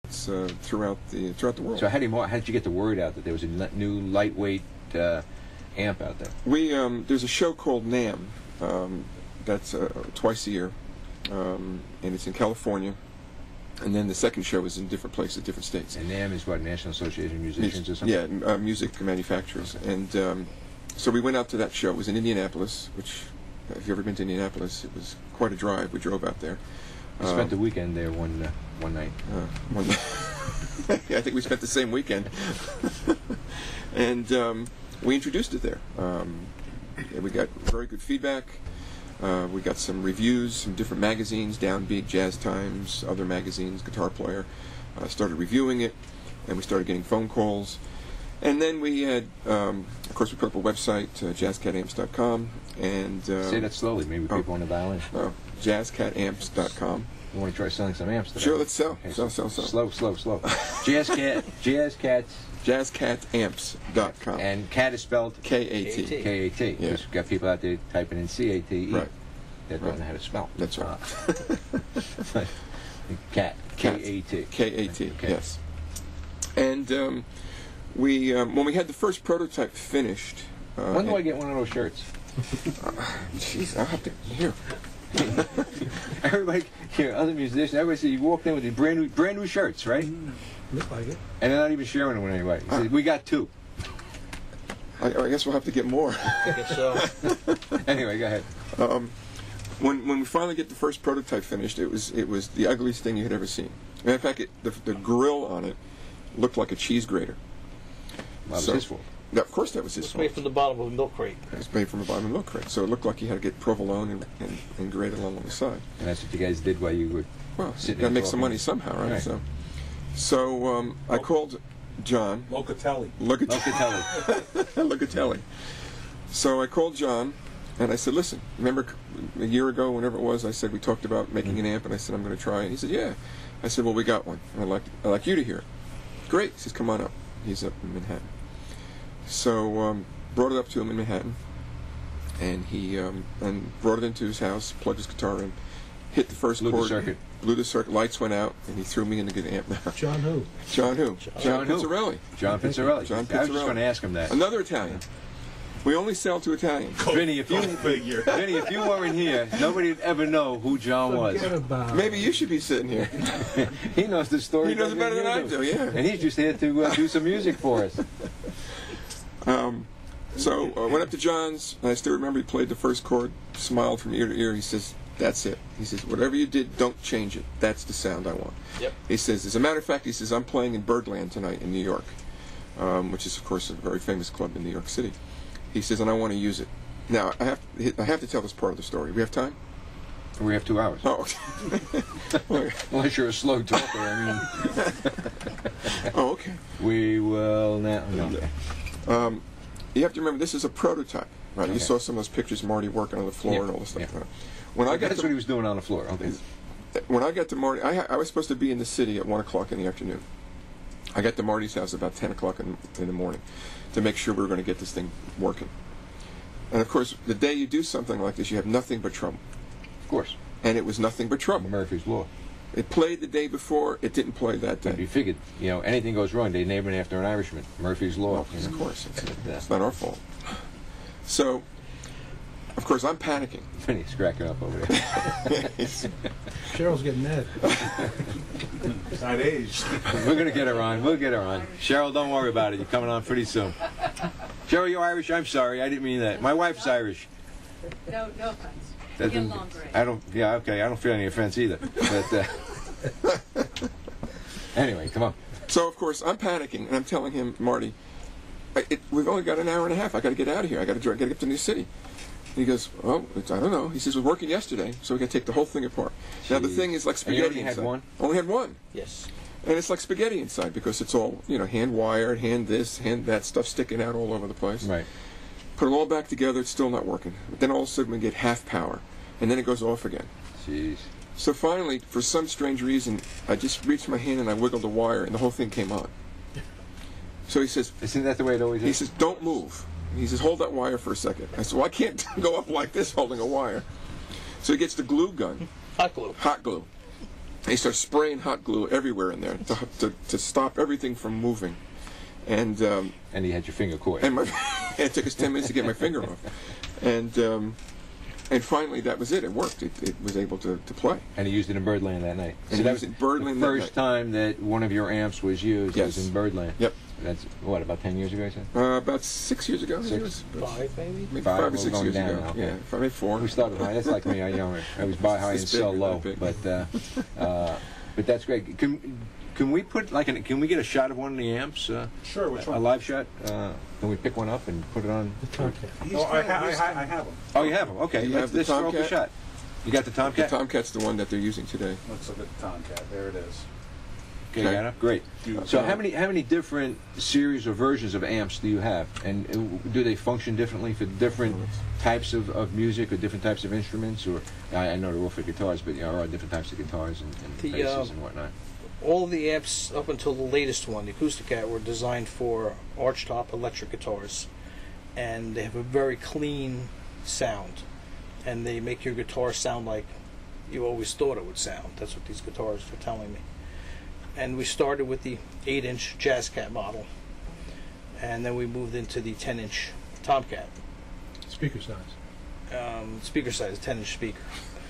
throughout the world. So how did you get the word out that there was a new lightweight amp out there? There's a show called NAMM that's twice a year, and it's in California. And then the second show is in different places, different states. And NAMM is what, National Association of Musicians or something? Yeah, music manufacturers. And so we went out to that show. It was in Indianapolis, which, if you've ever been to Indianapolis, it was quite a drive. We drove out there. I spent the weekend there one night. Yeah, I think we spent the same weekend. And we introduced it there. We got very good feedback. We got some reviews from different magazines, Downbeat, Jazz Times, other magazines, Guitar Player. Started reviewing it, and we started getting phone calls. And then we had, of course, we put up a website, jazzkatamps.com. And say that slowly, maybe people want to dial in. Jazzkatamps.com. You want to try selling some amps today? Sure, let's sell. Okay, Sell. Slow. Jazzkatamps.com. And cat is spelled K-A-T. K-A-T. Yeah. We've got people out there typing in C-A-T-E. Right. That don't know how to spell. That's right. Cat. K-A-T. K-A-T, Okay. yes. And when we had the first prototype finished... when do I get one of those shirts? Jeez, I'll have to... Here. Everybody, other musicians, everybody said you walked in with these brand new shirts, right? Look like it. And they're not even sharing them with anybody. He said, we got two. I guess we'll have to get more. I guess so. Anyway, go ahead. When we finally get the first prototype finished, it was the ugliest thing you had ever seen. And in fact, the grill on it looked like a cheese grater. Well, that was his fault. Of course that was his fault. It's made from the bottom of a milk crate. It was made from the bottom of a milk crate. So it looked like you had to get provolone and grate it along the side. And that's what you guys did while you were sitting you got to make talking. some money somehow, right? So I called John. Locatelli. Locatelli. So I called John, and I said, listen, remember a year ago, whenever it was, I said we talked about making an amp, and I said, I'm going to try it. And he said, yeah. I said, well, we got one. And I'd like you to hear it. Great. He says, come on up. He's up in Manhattan. So brought it up to him in Manhattan, and he brought it into his house, plugged his guitar in, hit the first chord, blew the circuit, lights went out, and he threw me in to get an amp now. John who? John Pizzarelli. John Pizzarelli. I was just going to ask him that. Another Italian. We only sell to Italians. Vinny, if you weren't here, nobody would ever know who John was. Maybe you should be sitting here. He knows the story. He knows it better than I do, yeah. And he's just here to do some music for us. So I went up to John's, and I still remember he played the first chord, smiled from ear to ear. He says, that's it. He says, whatever you did, don't change it. That's the sound I want. Yep. He says, as a matter of fact, he says, I'm playing in Birdland tonight in New York, which is, of course, a very famous club in New York City. He says, and I want to use it. Now, I have to tell this part of the story. We have time? We have 2 hours. Oh. Unless you're a slow talker, I mean. Oh, okay. We will now. No. You have to remember, this is a prototype, right? Okay. You saw some of those pictures, Marty working on the floor and all this stuff. Yeah. Right? That's what he was doing on the floor. Okay. When I got to Marty, I was supposed to be in the city at 1 o'clock in the afternoon. I got to Marty's house about 10 o'clock in the morning to make sure we were going to get this thing working. And, of course, the day you do something like this, you have nothing but trouble. Of course. And it was nothing but trouble. Murphy's Law. It played the day before. It didn't play that day. You figured, anything goes wrong, they name it after an Irishman. Murphy's Law. Well, of course. It's not our fault. So, of course, I'm panicking. He's cracking up over there. Cheryl's getting mad. It's not aged. We're going to get her on. We'll get her on. Cheryl, don't worry about it. You're coming on pretty soon. Cheryl, you Irish? I'm sorry. I didn't mean that. My wife's Irish. No offense. We get along great. I don't feel any offense either. But anyway, come on. So, of course, I'm panicking, and I'm telling him, Marty, we've only got an hour and a half. I got to get out of here. I got to get up to New City. He goes, oh, I don't know. He says, we're working yesterday, so we got to take the whole thing apart. Jeez. Now, the thing is like spaghetti inside. Only had one? Yes. And it's like spaghetti inside because it's all, hand wired, hand this, hand that, stuff sticking out all over the place. Right. Put it all back together, it's still not working. But then all of a sudden we get half power, and then it goes off again. Jeez. So finally, for some strange reason, I just reached my hand and I wiggled the wire, and the whole thing came on. So he says... Isn't that the way it always is? He says, don't move. He says, hold that wire for a second. I said, well, I can't go up like this holding a wire. So he gets the glue gun. Hot glue. Hot glue. They start spraying hot glue everywhere in there to stop everything from moving. And you had your finger caught. and it took us 10 minutes to get my finger off. And finally, that was it. It worked. It was able to play. And he used it in Birdland that night. And So that used was it in Birdland the that first night. time that one of your amps was used. Yes. Was in Birdland. Yep. That's what, about 10 years ago, you said? About 6 years ago. Six. It was, 5 maybe? maybe 5, 5 or we're 6 going years down ago. now. Yeah, maybe 4. We started high. That's like me. I was buy high and This big, sell really low. big. But that's great. Can we put can we get a shot of one of the amps? Sure, which A one? live shot? Can we pick one up and put it on? The Tomcat. Oh, I have them. Oh, you have them. Okay, You let's have the throw up a Tomcat? shot. You got the The Tomcat? Tomcat's the one that they're using today. Let's look at the Tomcat. There it is. Okay, you got it? Great. You- So how many different series or versions of amps do you have, and do they function differently for different types of music or different types of instruments? Or I know they're all for guitars, but there are different types of guitars and The, basses and whatnot. All of the amps up until the latest one, the Acousticat, were designed for archtop electric guitars, and they have a very clean sound, and they make your guitar sound like you always thought it would sound. That's what these guitars are telling me. And we started with the 8-inch Jazzkat model, and then we moved into the 10-inch Tomcat. Speaker size. Speaker size, 10-inch speaker.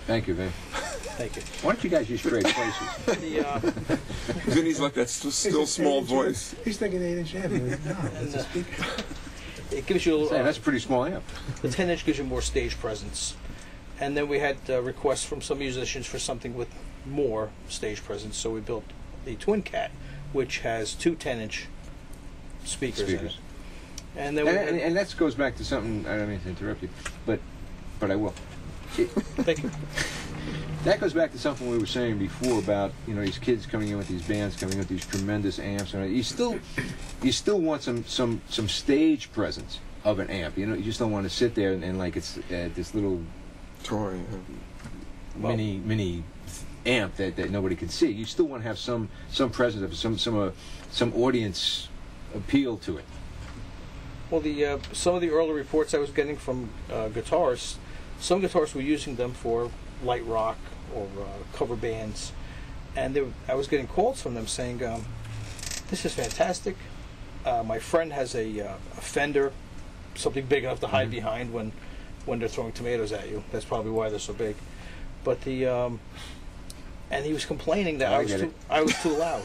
Thank you, Vin. Thank you. Why don't you guys use straight places? The, Vinny's like that still small voice. He's thinking 8-inch amp. No, it's a speaker. it gives you a little. Say, that's a pretty small amp. The 10-inch gives you more stage presence. And then we had requests from some musicians for something with more stage presence, so we built the Twin Cat, which has 2 10-inch speakers in it. And then we had, And that goes back to something, I don't mean to interrupt you, but I will. thank you. That goes back to something we were saying before about these kids coming in with these bands, coming in with these tremendous amps. And you still want some stage presence of an amp. You just don't want to sit there and like it's this little Toy. mini amp that nobody can see. You still want to have some presence of some audience appeal to it. Well, some of the early reports I was getting from guitarists, some guitarists were using them for light rock or cover bands, and I was getting calls from them saying, "This is fantastic. My friend has a Fender, something big enough to hide behind when they're throwing tomatoes at you. That's probably why they're so big." But and he was complaining that I was too loud,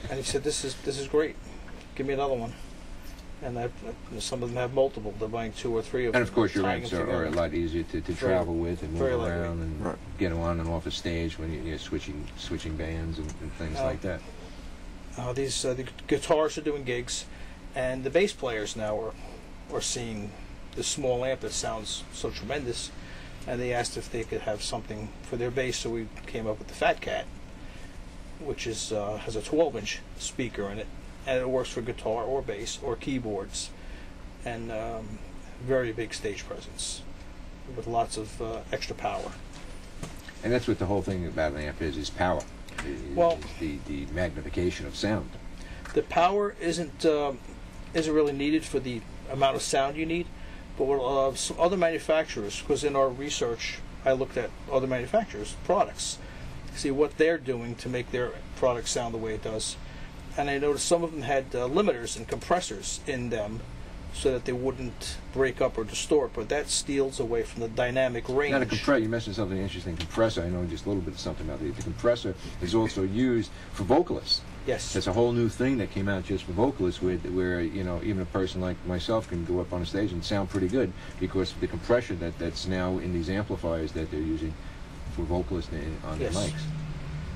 and he said, "This is great. Give me another one." And some of them have multiple. They're buying 2 or 3 of them. And of course, your tying amps them are a together. lot easier to travel with and move very around lightweight. and Right. get on and off a stage when you're switching bands and things like that. The guitars are doing gigs, and the bass players now are seeing this small amp that sounds so tremendous, and they asked if they could have something for their bass, so we came up with the Fat Cat, which has a 12-inch speaker in it, and it works for guitar or bass or keyboards, and very big stage presence with lots of extra power. And that's what the whole thing about an amp is power. Well, is the magnification of sound. The power isn't really needed for the amount of sound you need, but what some other manufacturers, because in our research I looked at other manufacturers' products, see what they're doing to make their product sound the way it does, and I noticed some of them had limiters and compressors in them so that they wouldn't break up or distort, but that steals away from the dynamic range. Now, the compressor, you mentioned something interesting. Compressor, I know just a little bit of something about it. The compressor is also used for vocalists. Yes. That's a whole new thing that came out just for vocalists, where even a person like myself can go up on a stage and sound pretty good because of the compression that's now in these amplifiers that they're using for vocalists on their mics.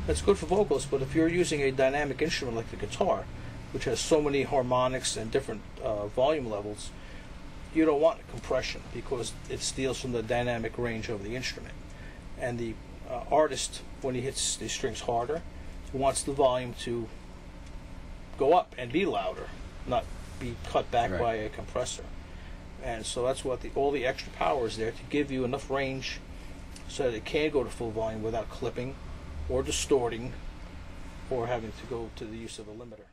That's good for vocalists, but if you're using a dynamic instrument like the guitar, which has so many harmonics and different volume levels, you don't want compression because it steals from the dynamic range of the instrument. And the artist, when he hits the strings harder, wants the volume to go up and be louder, not be cut back by a compressor. And so that's what all the extra power is there to give you enough range so that it can go to full volume without clipping or distorting or having to go to the use of a limiter.